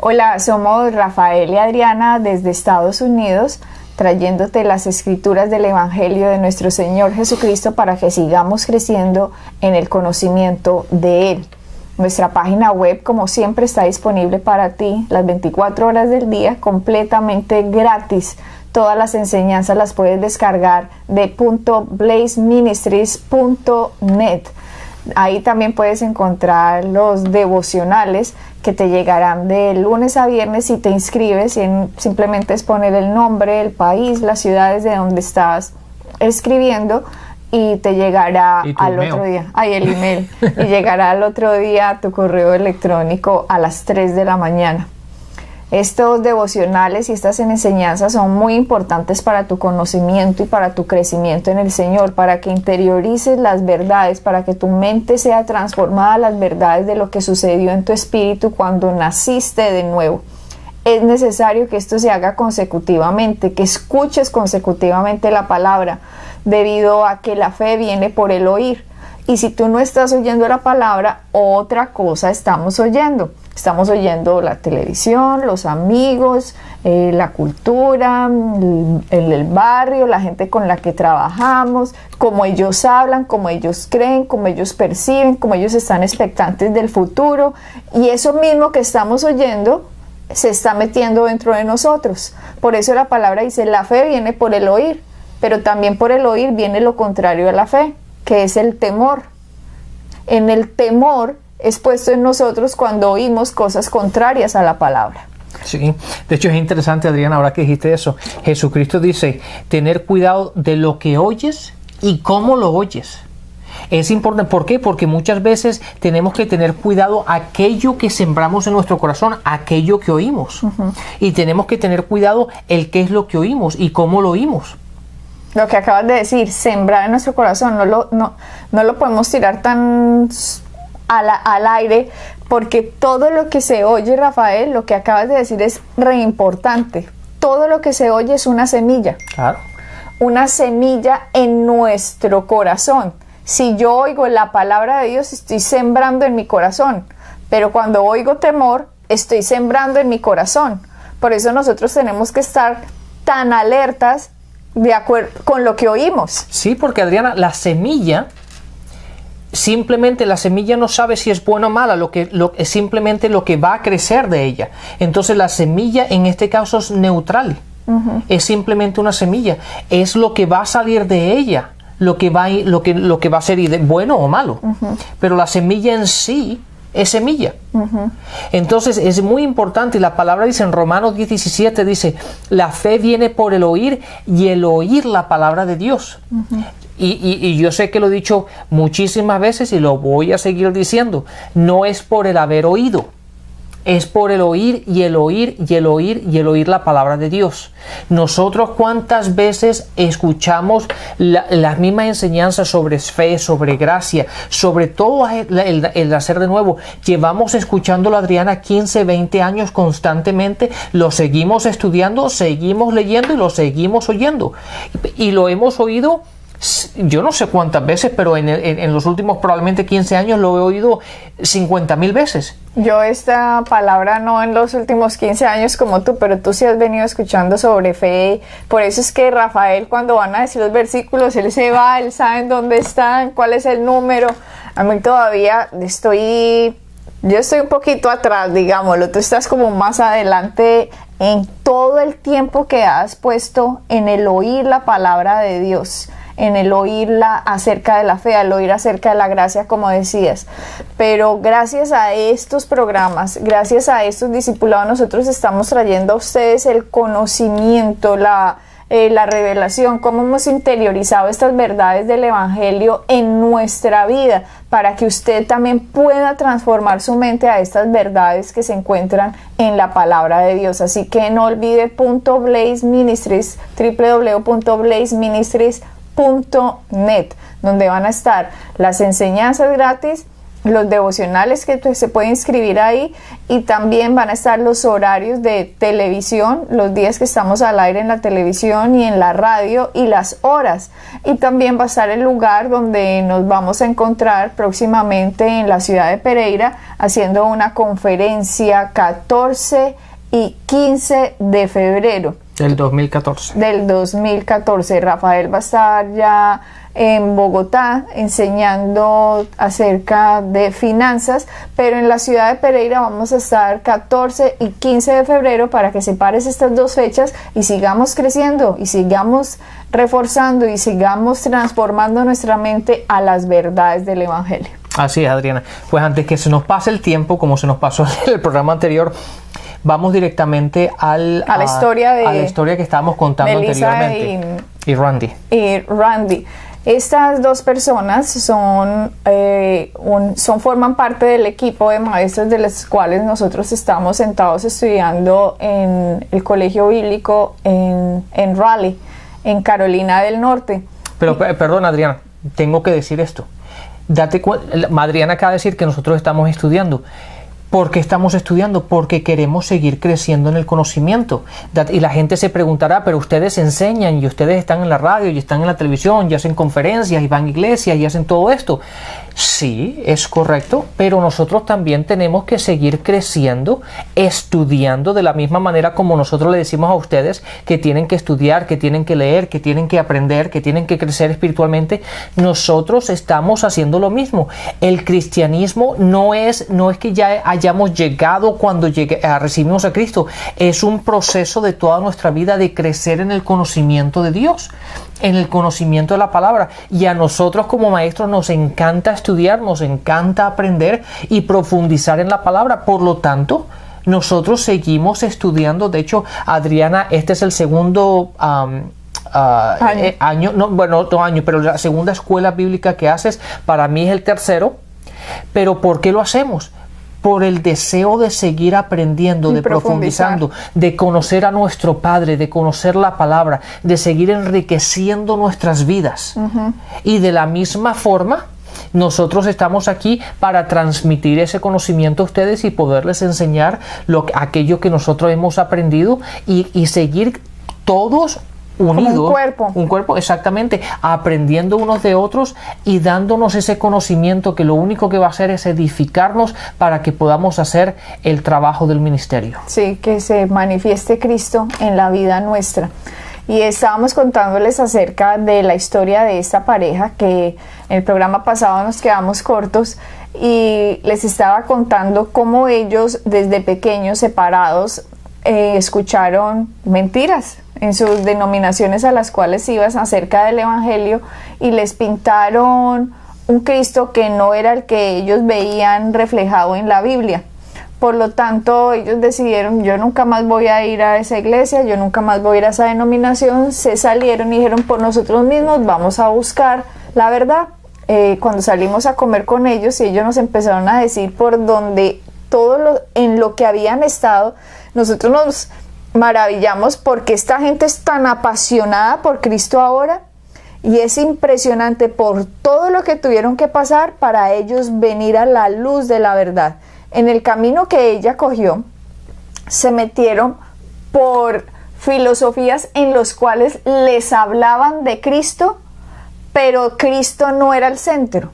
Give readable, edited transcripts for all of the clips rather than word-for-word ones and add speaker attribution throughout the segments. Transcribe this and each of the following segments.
Speaker 1: Hola, somos Rafael y Adriana desde Estados Unidos, trayéndote las escrituras del Evangelio de nuestro Señor Jesucristo para que sigamos creciendo en el conocimiento de Él. Nuestra página web, como siempre, está disponible para ti las 24 horas del día, completamente gratis. Todas las enseñanzas las puedes descargar de .blazeministries.net. Ahí también puedes encontrar los devocionales que te llegarán de lunes a viernes si te inscribes. Simplemente es poner el nombre, el país, las ciudades de donde estás escribiendo y te llegará al otro día. El email. Y llegará al otro día a tu correo electrónico a las 3 de la mañana. Estos devocionales y estas enseñanzas son muy importantes para tu conocimiento y para tu crecimiento en el Señor, para que interiorices las verdades, para que tu mente sea transformada a las verdades de lo que sucedió en tu espíritu cuando naciste de nuevo. Es necesario que esto se haga consecutivamente, que escuches consecutivamente la palabra, debido a que la fe viene por el oír. Y si tú no estás oyendo la palabra, otra cosa estamos oyendo. Estamos oyendo la televisión, los amigos, la cultura, el barrio, la gente con la que trabajamos, cómo ellos hablan, cómo ellos creen, cómo ellos perciben, cómo ellos están expectantes del futuro. Y eso mismo que estamos oyendo se está metiendo dentro de nosotros. Por eso la palabra dice, la fe viene por el oír, pero también por el oír viene lo contrario a la fe, que es el temor. En el temor es puesto en nosotros cuando oímos cosas contrarias a la palabra.
Speaker 2: Sí, de hecho es interesante, Adriana, ahora que dijiste eso. Jesucristo dice, tener cuidado de lo que oyes y cómo lo oyes. Es importante, ¿por qué? Porque muchas veces tenemos que tener cuidado aquello que sembramos en nuestro corazón, aquello que oímos. Y tenemos que tener cuidado el qué es lo que oímos y cómo lo oímos.
Speaker 1: Lo que acabas de decir, sembrar en nuestro corazón, no lo podemos tirar tan al aire, porque todo lo que se oye, Rafael, lo que acabas de decir es re importante. Todo lo que se oye es una semilla.
Speaker 2: Claro.
Speaker 1: Una semilla en nuestro corazón. Si yo oigo la palabra de Dios, estoy sembrando en mi corazón. Pero cuando oigo temor, estoy sembrando en mi corazón. Por eso nosotros tenemos que estar tan alertas de acuerdo con lo que oímos.
Speaker 2: Sí, porque Adriana, simplemente la semilla no sabe si es buena o mala, es simplemente lo que va a crecer de ella. Entonces la semilla en este caso es neutral. Es simplemente una semilla. Es lo que va a salir de ella, lo que va a ser bueno o malo. Pero la semilla en sí es semilla. Entonces es muy importante, y la palabra dice en Romanos 10:17, dice, la fe viene por el oír y el oír la palabra de Dios. Y yo sé que lo he dicho muchísimas veces y lo voy a seguir diciendo, no es por el haber oído, es por el oír y el oír y el oír y el oír la palabra de Dios. Nosotros cuántas veces escuchamos las mismas enseñanzas sobre fe, sobre gracia, sobre todo el nacer de nuevo. Llevamos escuchándolo, Adriana, 15, 20 años constantemente, lo seguimos estudiando, seguimos leyendo y lo seguimos oyendo. Y lo hemos oído, yo no sé cuántas veces, pero en los últimos probablemente 15 años lo he oído 50,000 veces.
Speaker 1: Yo esta palabra no en los últimos 15 años como tú, pero tú sí has venido escuchando sobre fe. Por eso es que Rafael, cuando van a decir los versículos, él se va, él sabe en dónde están, cuál es el número. A mí todavía yo estoy un poquito atrás, digámoslo. Tú estás como más adelante en todo el tiempo que has puesto en el oír la palabra de Dios, en el oírla acerca de la fe, al oír acerca de la gracia, como decías. Pero gracias a estos programas, gracias a estos discipulados, nosotros estamos trayendo a ustedes el conocimiento, la revelación, cómo hemos interiorizado estas verdades del Evangelio en nuestra vida, para que usted también pueda transformar su mente a estas verdades que se encuentran en la palabra de Dios. Así que no olvide .blazeministries, www.blazeministries.net, donde van a estar las enseñanzas gratis los devocionales que se puede inscribir ahí, y también van a estar los horarios de televisión, los días que estamos al aire en la televisión y en la radio, y las horas, y también va a estar el lugar donde nos vamos a encontrar próximamente en la ciudad de Pereira haciendo una conferencia 14 y 15 de febrero
Speaker 2: del 2014.
Speaker 1: Del 2014. Rafael va a estar ya en Bogotá enseñando acerca de finanzas, pero en la ciudad de Pereira vamos a estar 14 y 15 de febrero para que separes estas dos fechas y sigamos creciendo y sigamos reforzando y sigamos transformando nuestra mente a las verdades del Evangelio.
Speaker 2: Así es, Adriana. Pues antes que se nos pase el tiempo, como se nos pasó en el programa anterior, vamos directamente a la historia que estábamos contando anteriormente. Y
Speaker 1: Randy. Estas dos personas forman parte del equipo de maestros de los cuales nosotros estamos sentados estudiando en el colegio bíblico en Raleigh, en Carolina del Norte.
Speaker 2: Pero perdón, Adriana, tengo que decir esto. Date cuenta, Adriana acaba de decir que nosotros estamos estudiando. ¿Por qué estamos estudiando? Porque queremos seguir creciendo en el conocimiento. Y la gente se preguntará, pero ustedes enseñan y ustedes están en la radio y están en la televisión y hacen conferencias y van a iglesias y hacen todo esto. Sí, es correcto, pero nosotros también tenemos que seguir creciendo, estudiando de la misma manera como nosotros le decimos a ustedes que tienen que estudiar, que tienen que leer, que tienen que aprender, que tienen que crecer espiritualmente. Nosotros estamos haciendo lo mismo. El cristianismo no es que ya hayamos llegado cuando recibimos a Cristo. Es un proceso de toda nuestra vida de crecer en el conocimiento de Dios, en el conocimiento de la palabra, y a nosotros como maestros nos encanta estudiar, nos encanta aprender y profundizar en la palabra. Por lo tanto, nosotros seguimos estudiando. De hecho, Adriana, este es el segundo año, pero la segunda escuela bíblica que haces. Para mí es el tercero. Pero ¿por qué lo hacemos? Por el deseo de seguir aprendiendo, de profundizando, de conocer a nuestro Padre, de conocer la palabra, de seguir enriqueciendo nuestras vidas. Y de la misma forma, nosotros estamos aquí para transmitir ese conocimiento a ustedes y poderles enseñar aquello que nosotros hemos aprendido y seguir todos unidos, un cuerpo, exactamente, aprendiendo unos de otros y dándonos ese conocimiento que lo único que va a hacer es edificarnos para que podamos hacer el trabajo del ministerio.
Speaker 1: Sí, que se manifieste Cristo en la vida nuestra. Y estábamos contándoles acerca de la historia de esta pareja, que en el programa pasado nos quedamos cortos, y les estaba contando cómo ellos desde pequeños separados escucharon mentiras en sus denominaciones a las cuales iban acerca del Evangelio, y les pintaron un Cristo que no era el que ellos veían reflejado en la Biblia. Por lo tanto, ellos decidieron, yo nunca más voy a ir a esa iglesia, yo nunca más voy a ir a esa denominación. Se salieron y dijeron, por nosotros mismos vamos a buscar la verdad. Cuando salimos a comer con ellos, y ellos nos empezaron a decir por donde en lo que habían estado, nosotros nos maravillamos porque esta gente es tan apasionada por Cristo ahora, y es impresionante por todo lo que tuvieron que pasar para ellos venir a la luz de la verdad. En el camino que ella cogió, se metieron por filosofías en los cuales les hablaban de Cristo, pero Cristo no era el centro.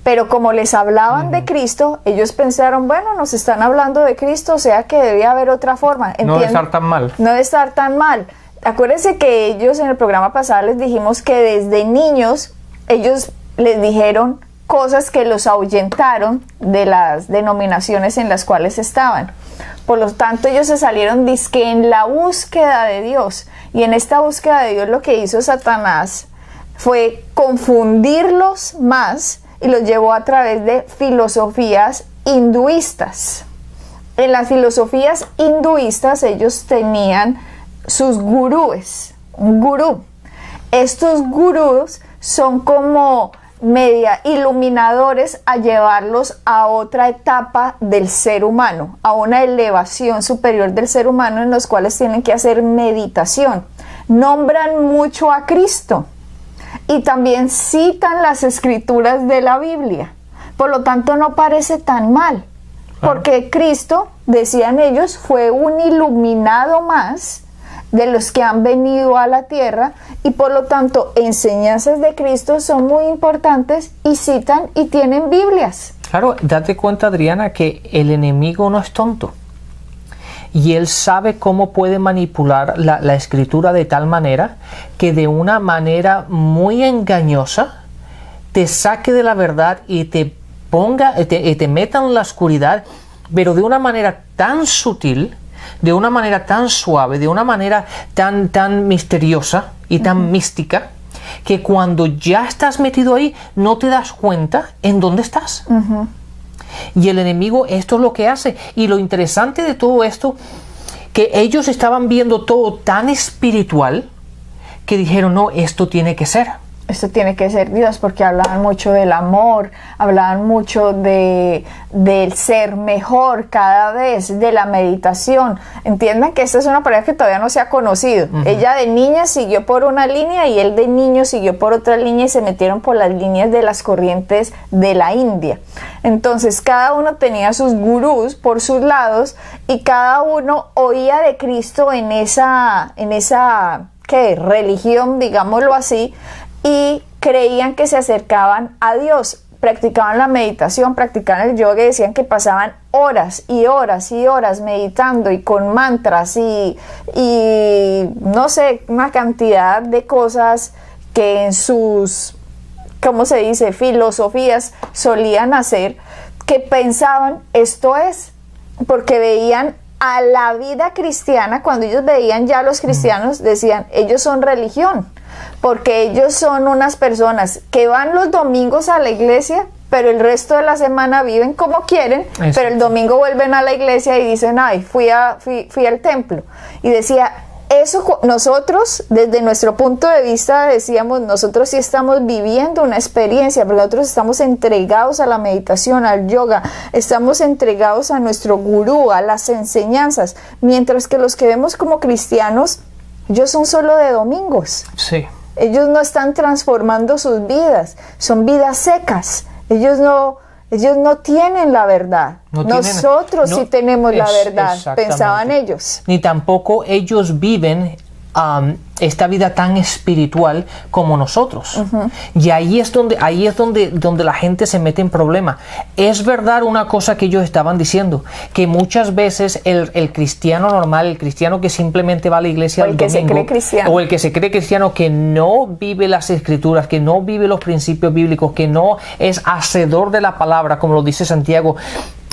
Speaker 1: Pero como les hablaban de Cristo, ellos pensaron, bueno, nos están hablando de Cristo, o sea que debía haber otra forma.
Speaker 2: No debe estar tan mal.
Speaker 1: No debe estar tan mal. Acuérdense que ellos en el programa pasado les dijimos que desde niños ellos les dijeron cosas que los ahuyentaron de las denominaciones en las cuales estaban. Por lo tanto, ellos se salieron dizque en la búsqueda de Dios. Y en esta búsqueda de Dios lo que hizo Satanás fue confundirlos más, y los llevó a través de filosofías hinduistas. En las filosofías hinduistas ellos tenían sus gurúes, un gurú. Estos gurús son como media iluminadores a llevarlos a otra etapa del ser humano, a una elevación superior del ser humano, en los cuales tienen que hacer meditación. Nombran mucho a Cristo y también citan las escrituras de la Biblia, Por lo tanto, no parece tan mal, porque Cristo, decían ellos, fue un iluminado más de los que han venido a la tierra, y por lo tanto enseñanzas de Cristo son muy importantes y citan y tienen Biblias.
Speaker 2: Claro, date cuenta, Adriana, que el enemigo no es tonto y él sabe cómo puede manipular la escritura de tal manera que de una manera muy engañosa te saque de la verdad y te ponga, te meta en la oscuridad, pero de una manera tan sutil, de una manera tan suave, de una manera tan misteriosa y tan mística, que cuando ya estás metido ahí no te das cuenta en dónde estás. Y el enemigo esto es lo que hace. Y lo interesante de todo esto, que ellos estaban viendo todo tan espiritual que dijeron, no, esto tiene que ser.
Speaker 1: Esto tiene que ser Dios, porque hablaban mucho del amor, hablaban mucho del ser mejor cada vez, de la meditación. Entiendan que esta es una pareja que todavía no se ha conocido. Ella de niña siguió por una línea y él de niño siguió por otra línea, y se metieron por las líneas de las corrientes de la India. Entonces cada uno tenía sus gurús por sus lados y cada uno oía de Cristo en esa ¿qué? Religión, digámoslo así, y creían que se acercaban a Dios. Practicaban la meditación, practicaban el yoga, y decían que pasaban horas y horas y horas meditando y con mantras y no sé, una cantidad de cosas que en sus, ¿cómo se dice?, filosofías solían hacer, que pensaban esto es, porque veían a la vida cristiana. Cuando ellos veían ya a los cristianos, decían, ellos son religión, porque ellos son unas personas que van los domingos a la iglesia, pero el resto de la semana viven como quieren. Exacto. Pero el domingo vuelven a la iglesia y dicen, ay, fui al templo. Y decía, eso nosotros, desde nuestro punto de vista, decíamos, nosotros sí estamos viviendo una experiencia, porque nosotros estamos entregados a la meditación, al yoga, estamos entregados a nuestro gurú, a las enseñanzas, mientras que los que vemos como cristianos, ellos son solo de domingos.
Speaker 2: Sí.
Speaker 1: Ellos no están transformando sus vidas, son vidas secas. Ellos no tienen la verdad. Nosotros sí tenemos la verdad, pensaban ellos.
Speaker 2: Ni tampoco ellos viven esta vida tan espiritual como nosotros. Y ahí es donde la gente se mete en problema. Es verdad una cosa que ellos estaban diciendo, que muchas veces el cristiano normal, el cristiano que simplemente va a la iglesia el domingo, o el que se cree cristiano, que no vive las escrituras, que no vive los principios bíblicos, que no es hacedor de la palabra, como lo dice Santiago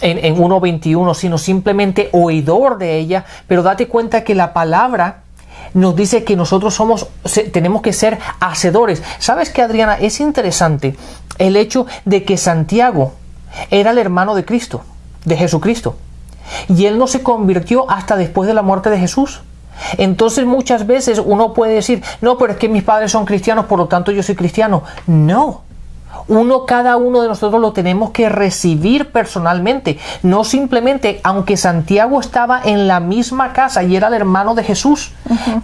Speaker 2: en 1:21, sino simplemente oidor de ella. Pero date cuenta que la palabra nos dice que nosotros tenemos que ser hacedores. ¿Sabes qué, Adriana? Es interesante el hecho de que Santiago era el hermano de Cristo, de Jesucristo, y él no se convirtió hasta después de la muerte de Jesús. Entonces muchas veces uno puede decir, no, pero es que mis padres son cristianos, por lo tanto yo soy cristiano. No. Cada uno de nosotros lo tenemos que recibir personalmente, no simplemente, aunque Santiago estaba en la misma casa y era el hermano de Jesús,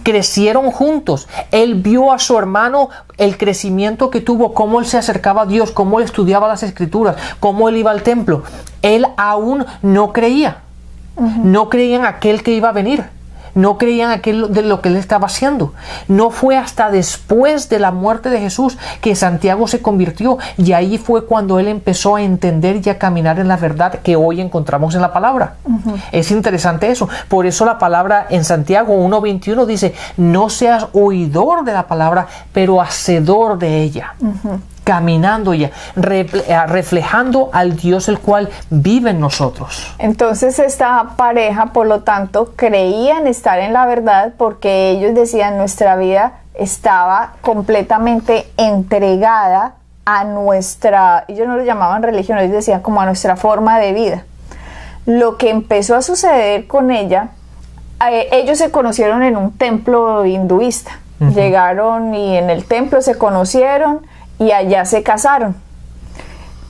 Speaker 2: crecieron juntos. Él vio a su hermano el crecimiento que tuvo, cómo él se acercaba a Dios, cómo él estudiaba las escrituras, cómo él iba al templo. Él aún no creía, no creía en aquel que iba a venir. No creían de lo que él estaba haciendo. No fue hasta después de la muerte de Jesús que Santiago se convirtió, y ahí fue cuando él empezó a entender y a caminar en la verdad que hoy encontramos en la palabra. Es interesante eso. Por eso la palabra en Santiago 1:21 dice, no seas oidor de la palabra, pero hacedor de ella. Caminando ya, reflejando al Dios el cual vive en nosotros.
Speaker 1: Entonces esta pareja, por lo tanto, creían estar en la verdad, porque ellos decían, nuestra vida estaba completamente entregada a nuestra, ellos no lo llamaban religión, ellos decían como a nuestra forma de vida. Lo que empezó a suceder con ella, ellos se conocieron en un templo hinduista. Llegaron y en el templo se conocieron y allá se casaron.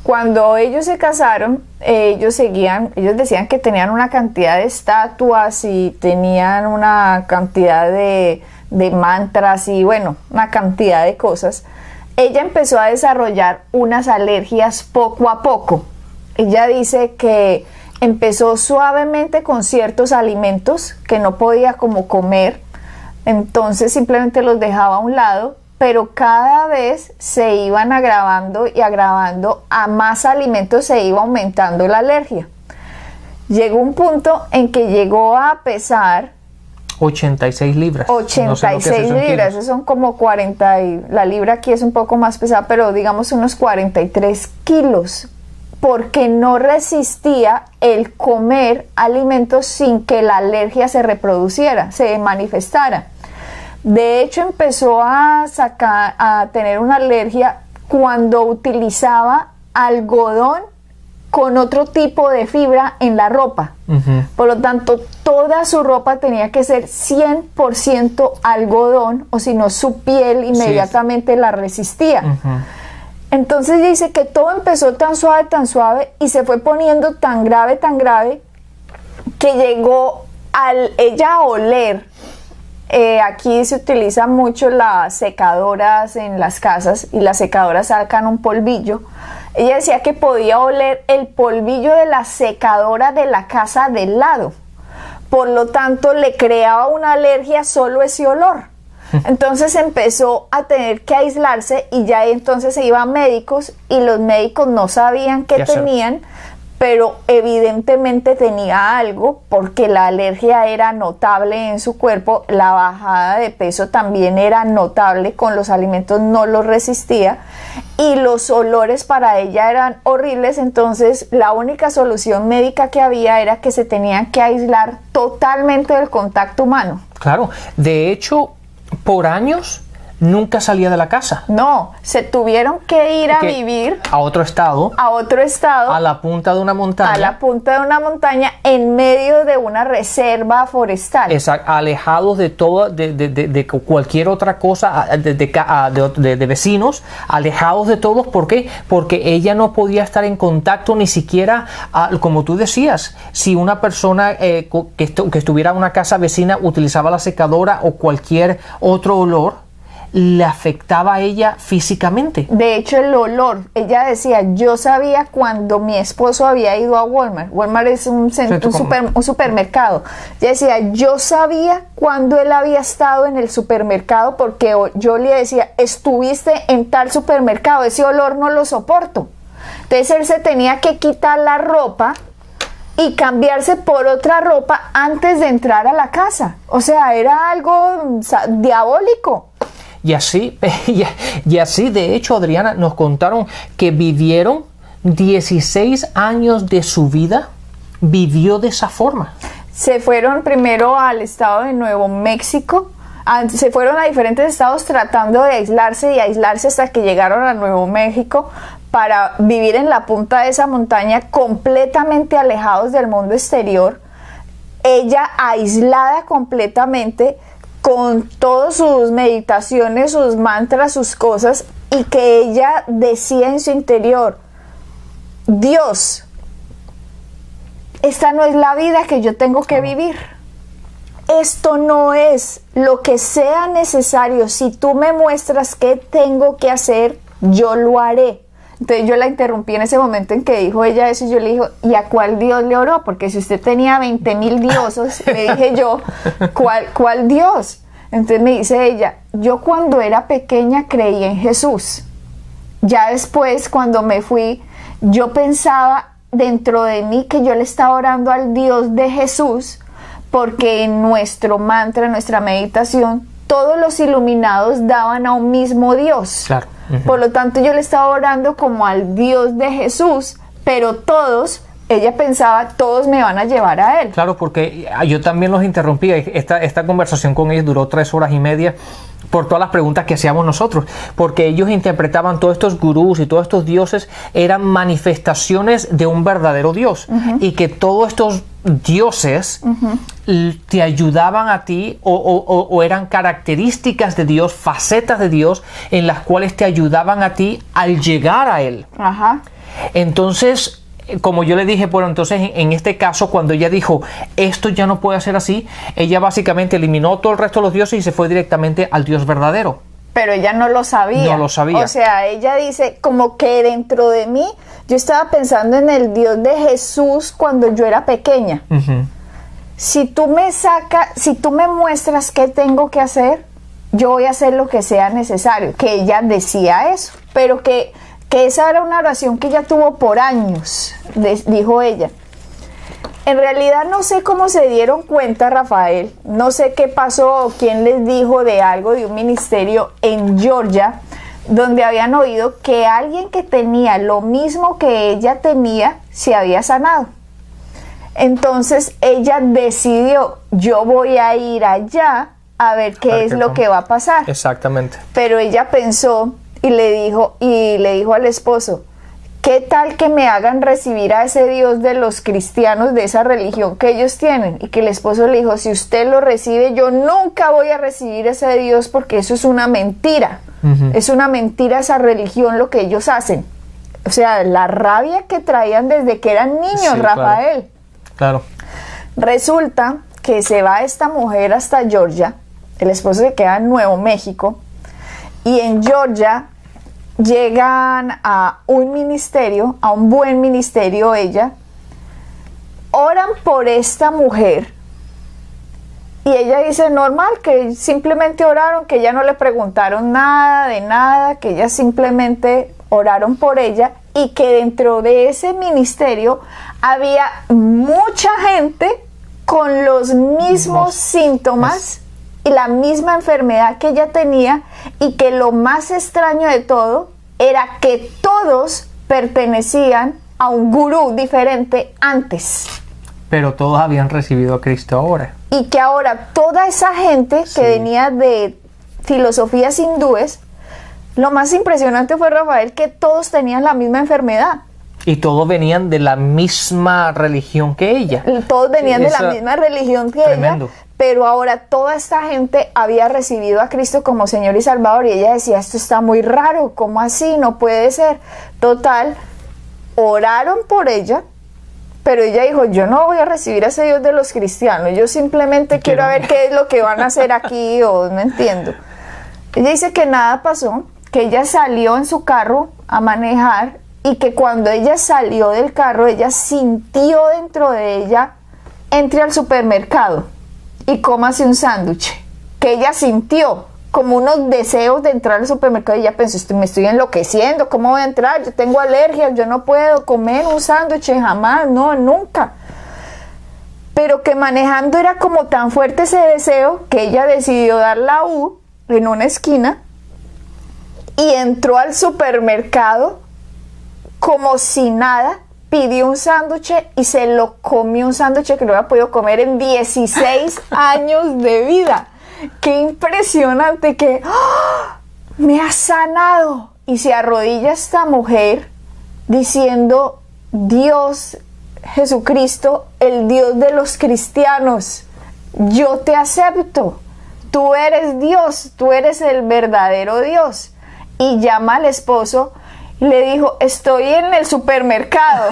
Speaker 1: Cuando ellos se casaron, ellos decían que tenían una cantidad de estatuas y tenían una cantidad de mantras y bueno, una cantidad de cosas. ella empezó a desarrollar unas alergias poco a poco. Ella dice que empezó suavemente con ciertos alimentos que no podía como comer, entonces simplemente los dejaba a un lado, pero cada vez se iban agravando y agravando, a más alimentos se iba aumentando la alergia. Llegó un punto en que llegó a pesar
Speaker 2: 86 libras.
Speaker 1: 86 libras, esos son como 40, la libra aquí es un poco más pesada, pero digamos unos 43 kilos, porque no resistía el comer alimentos sin que la alergia se reproduciera, se manifestara. De hecho, empezó a tener una alergia cuando utilizaba algodón con otro tipo de fibra en la ropa. Por lo tanto, toda su ropa tenía que ser 100% algodón, o si no, su piel inmediatamente la resistía. Entonces dice que todo empezó tan suave, y se fue poniendo tan grave, que llegó ella a oler. Aquí se utiliza mucho las secadoras en las casas, y las secadoras sacan un polvillo. Ella decía que podía oler el polvillo de la secadora de la casa del lado. Por lo tanto, le creaba una alergia solo ese olor. Entonces empezó a tener que aislarse, y ya entonces se iba a médicos, y los médicos no sabían qué tenían, pero evidentemente tenía algo, porque la alergia era notable en su cuerpo, la bajada de peso también era notable, con los alimentos no los resistía, y los olores para ella eran horribles. Entonces la única solución médica que había era que se tenían que aislar totalmente del contacto humano.
Speaker 2: Claro, de hecho, por años nunca salía de la casa.
Speaker 1: No, se tuvieron que ir a vivir
Speaker 2: a otro estado.
Speaker 1: A
Speaker 2: la punta de una montaña.
Speaker 1: A la punta de una montaña, en medio de una reserva forestal.
Speaker 2: Exacto, alejados de todo, de cualquier otra cosa, de vecinos, alejados de todos. ¿Por qué? Porque ella no podía estar en contacto ni siquiera, como tú decías, si una persona que estuviera en una casa vecina utilizaba la secadora o cualquier otro olor, le afectaba a ella físicamente.
Speaker 1: De hecho, el olor, ella decía, yo sabía cuando mi esposo había ido a Walmart. Walmart es un supermercado. Ella decía, yo sabía cuando él había estado en el supermercado, porque yo le decía, estuviste en tal supermercado, ese olor no lo soporto. Entonces él se tenía que quitar la ropa y cambiarse por otra ropa antes de entrar a la casa. O sea, era algo diabólico.
Speaker 2: Y así, de hecho, Adriana, nos contaron que vivieron 16 años de su vida, vivió de esa forma.
Speaker 1: Se fueron primero al estado de Nuevo México, se fueron a diferentes estados tratando de aislarse hasta que llegaron a Nuevo México, para vivir en la punta de esa montaña, completamente alejados del mundo exterior. Ella aislada completamente, con todas sus meditaciones, sus mantras, sus cosas, y que ella decía en su interior, Dios, esta no es la vida que yo tengo que vivir. Esto no es lo que sea necesario. Si tú me muestras qué tengo que hacer, yo lo haré. Entonces yo la interrumpí en ese momento en que dijo ella eso, y yo le dije, ¿y a cuál Dios le oró? Porque si usted tenía 20,000 dioses, le dije yo, ¿cuál Dios? Entonces me dice ella, yo cuando era pequeña creí en Jesús. Ya después, cuando me fui, yo pensaba dentro de mí que yo le estaba orando al Dios de Jesús, porque en nuestro mantra, en nuestra meditación, todos los iluminados daban a un mismo Dios.
Speaker 2: Claro.
Speaker 1: Por lo tanto, yo le estaba orando como al Dios de Jesús, pero ella pensaba, todos me van a llevar a Él.
Speaker 2: Claro, porque yo también los interrumpía. Esta conversación con ellos duró 3 horas y media por todas las preguntas que hacíamos nosotros, porque ellos interpretaban todos estos gurús y todos estos dioses eran manifestaciones de un verdadero Dios, y que todos estos dioses te ayudaban a ti o eran características de Dios, facetas de Dios en las cuales te ayudaban a ti al llegar a Él. Entonces, como yo le dije, bueno, entonces en este caso, cuando ella dijo, esto ya no puede ser así, ella básicamente eliminó todo el resto de los dioses y se fue directamente al Dios verdadero.
Speaker 1: pero ella no lo sabía.
Speaker 2: No lo sabía.
Speaker 1: O sea, ella dice, como que dentro de mí, yo estaba pensando en el Dios de Jesús cuando yo era pequeña. Si tú me muestras qué tengo que hacer, yo voy a hacer lo que sea necesario. Que ella decía eso, pero que esa era una oración que ella tuvo por años, dijo ella. En realidad no sé cómo se dieron cuenta, Rafael, no sé qué pasó, quién les dijo de algo, de un ministerio en Georgia, donde habían oído que alguien que tenía lo mismo que ella tenía, se había sanado. Entonces ella decidió, yo voy a ir allá a ver qué es lo que va a pasar.
Speaker 2: Exactamente.
Speaker 1: Pero ella pensó y le dijo al esposo, ¿qué tal que me hagan recibir a ese Dios de los cristianos, de esa religión que ellos tienen? Y que el esposo le dijo, si usted lo recibe, yo nunca voy a recibir ese Dios porque eso es una mentira. Es una mentira esa religión, lo que ellos hacen. O sea, la rabia que traían desde que eran niños, sí, Rafael.
Speaker 2: Claro.
Speaker 1: Resulta que se va esta mujer hasta Georgia, el esposo se queda en Nuevo México, y en Georgia llegan a un ministerio, a un buen ministerio ella, oran por esta mujer y ella dice normal, que simplemente oraron, que ya no le preguntaron nada de nada, que ella simplemente oraron por ella y que dentro de ese ministerio había mucha gente con los mismos síntomas y la misma enfermedad que ella tenía, y que lo más extraño de todo era que todos pertenecían a un gurú diferente antes.
Speaker 2: Pero todos habían recibido a Cristo ahora.
Speaker 1: Y que ahora toda esa gente que venía de filosofías hindúes, lo más impresionante fue, Rafael, que todos tenían la misma enfermedad.
Speaker 2: Y todos venían de la misma religión que ella.
Speaker 1: Todos venían de la misma religión que ella, pero ahora toda esta gente había recibido a Cristo como Señor y Salvador, y ella decía, esto está muy raro, ¿cómo así? No puede ser. Total, oraron por ella, pero ella dijo, yo no voy a recibir a ese Dios de los cristianos, yo simplemente quiero ver qué es lo que van a hacer aquí, o no entiendo. Ella dice que nada pasó, que ella salió en su carro a manejar, y que cuando ella salió del carro, ella sintió dentro de ella, entre al supermercado y cómase un sándwich, que ella sintió como unos deseos de entrar al supermercado, y ella pensó, me estoy enloqueciendo, ¿cómo voy a entrar? Yo tengo alergias, yo no puedo comer un sándwich jamás, no, nunca. Pero que manejando era como tan fuerte ese deseo que ella decidió dar la U en una esquina y entró al supermercado como si nada, pidió un sándwich y se lo comió, un sándwich que no había podido comer en 16 años de vida. ¡Qué impresionante! Que me ha sanado. Y se arrodilla esta mujer diciendo, Dios, Jesucristo, el Dios de los cristianos, yo te acepto. Tú eres Dios, tú eres el verdadero Dios. Y llama al esposo, le dijo, estoy en el supermercado.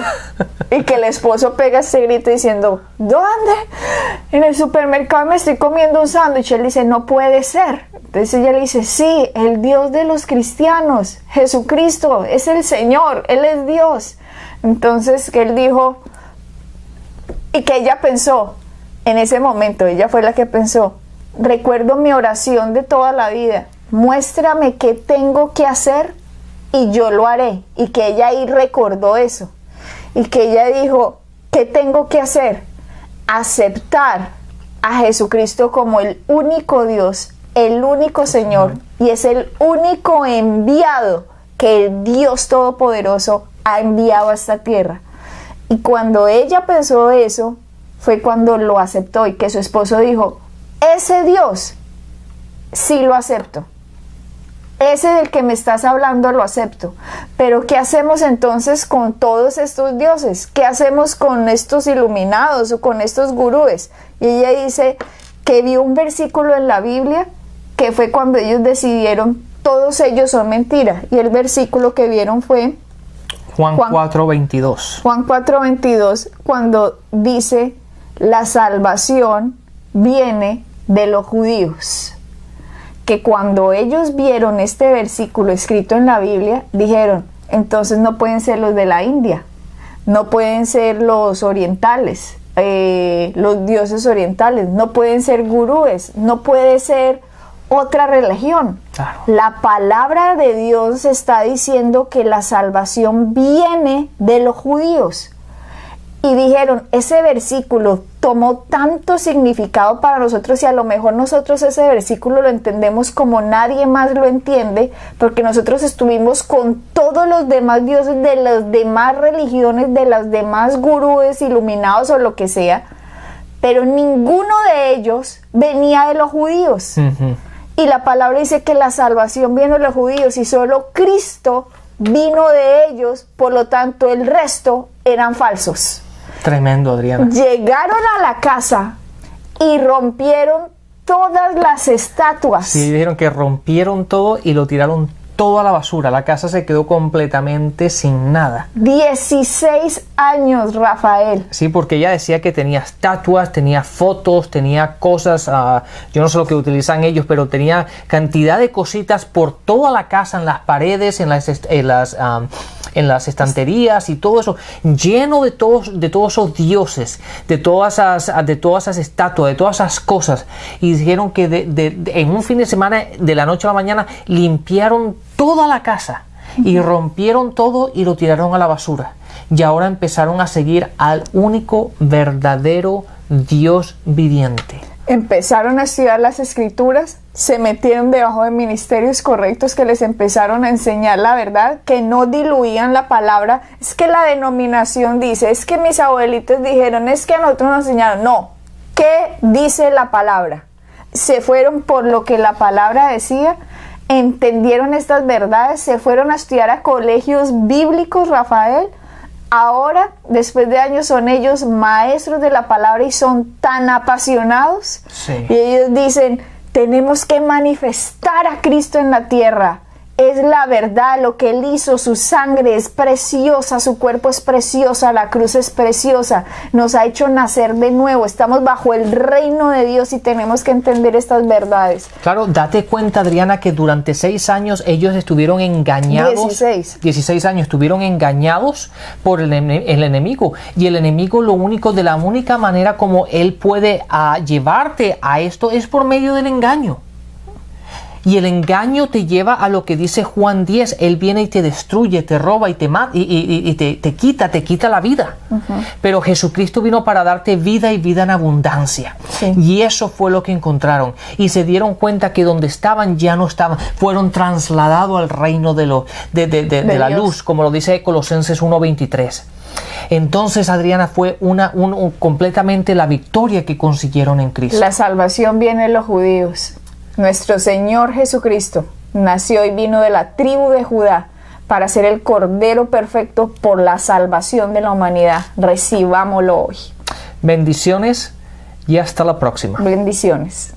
Speaker 1: Y que el esposo pega este grito diciendo, ¿dónde? En el supermercado me estoy comiendo un sándwich. Él dice, no puede ser. Entonces ella le dice, sí, el Dios de los cristianos, Jesucristo, es el Señor, Él es Dios. Entonces que él dijo, y que ella pensó, en ese momento, ella fue la que pensó, recuerdo mi oración de toda la vida, muéstrame qué tengo que hacer y yo lo haré. Y que ella ahí recordó eso, y que ella dijo, ¿qué tengo que hacer? Aceptar a Jesucristo como el único Dios, el único Señor, y es el único enviado que el Dios Todopoderoso ha enviado a esta tierra. Y cuando ella pensó eso, fue cuando lo aceptó, y que su esposo dijo, ese Dios sí lo acepto. Ese del que me estás hablando lo acepto. Pero ¿qué hacemos entonces con todos estos dioses? ¿Qué hacemos con estos iluminados o con estos gurúes? Y ella dice que vio un versículo en la Biblia que fue cuando ellos decidieron, todos ellos son mentiras. Y el versículo que vieron fue
Speaker 2: Juan 4:22.
Speaker 1: Juan 4:22, cuando dice, la salvación viene de los judíos. que cuando ellos vieron este versículo escrito en la Biblia, dijeron, entonces no pueden ser los de la India, no pueden ser los orientales, los dioses orientales, no pueden ser gurúes, no puede ser otra religión.
Speaker 2: Claro.
Speaker 1: La palabra de Dios está diciendo que la salvación viene de los judíos. Y dijeron, ese versículo tomó tanto significado para nosotros y a lo mejor nosotros ese versículo lo entendemos como nadie más lo entiende, porque nosotros estuvimos con todos los demás dioses de las demás religiones, de los demás gurúes iluminados o lo que sea, pero ninguno de ellos venía de los judíos. Y la palabra dice que la salvación viene de los judíos y solo Cristo vino de ellos, por lo tanto el resto eran falsos.
Speaker 2: Tremendo, Adriana.
Speaker 1: Llegaron a la casa y rompieron todas las estatuas.
Speaker 2: Sí, dijeron que rompieron todo y lo tiraron todo a la basura. La casa se quedó completamente sin nada.
Speaker 1: 16 años, Rafael.
Speaker 2: Sí, porque ella decía que tenía estatuas, tenía fotos, tenía cosas, yo no sé lo que utilizan ellos, pero tenía cantidad de cositas por toda la casa, en las paredes, en las estanterías y todo eso, lleno de todos esos dioses, de todas esas estatuas, de todas esas cosas. Y dijeron que en un fin de semana, de la noche a la mañana, limpiaron toda la casa y rompieron todo y lo tiraron a la basura. Y ahora empezaron a seguir al único verdadero Dios viviente.
Speaker 1: Empezaron a estudiar las escrituras, se metieron debajo de ministerios correctos que les empezaron a enseñar la verdad, que no diluían la palabra. Es que la denominación dice, es que mis abuelitos dijeron, es que a nosotros nos enseñaron. No, ¿qué dice la palabra? Se fueron por lo que la palabra decía, entendieron estas verdades, se fueron a estudiar a colegios bíblicos, Rafael. Ahora, después de años, son ellos maestros de la palabra y son tan apasionados.
Speaker 2: Sí.
Speaker 1: Y ellos dicen, tenemos que manifestar a Cristo en la tierra. Es la verdad, lo que Él hizo, su sangre es preciosa, su cuerpo es preciosa, la cruz es preciosa, nos ha hecho nacer de nuevo, estamos bajo el reino de Dios y tenemos que entender estas verdades.
Speaker 2: Claro, date cuenta, Adriana, que durante 6 años ellos estuvieron engañados. 16 años estuvieron engañados por el enemigo. Y el enemigo, la única manera como él puede llevarte a esto es por medio del engaño. Y el engaño te lleva a lo que dice Juan 10. Él viene y te destruye, te roba y te mata y te quita la vida. Pero Jesucristo vino para darte vida y vida en abundancia.
Speaker 1: Sí.
Speaker 2: Y eso fue lo que encontraron. Y se dieron cuenta que donde estaban ya no estaban. Fueron trasladados al reino de la luz, como lo dice Colosenses 1:23. Entonces, Adriana, fue completamente la victoria que consiguieron en Cristo.
Speaker 1: La salvación viene de los judíos. Nuestro Señor Jesucristo nació y vino de la tribu de Judá para ser el Cordero perfecto por la salvación de la humanidad. Recibámoslo hoy.
Speaker 2: Bendiciones y hasta la próxima.
Speaker 1: Bendiciones.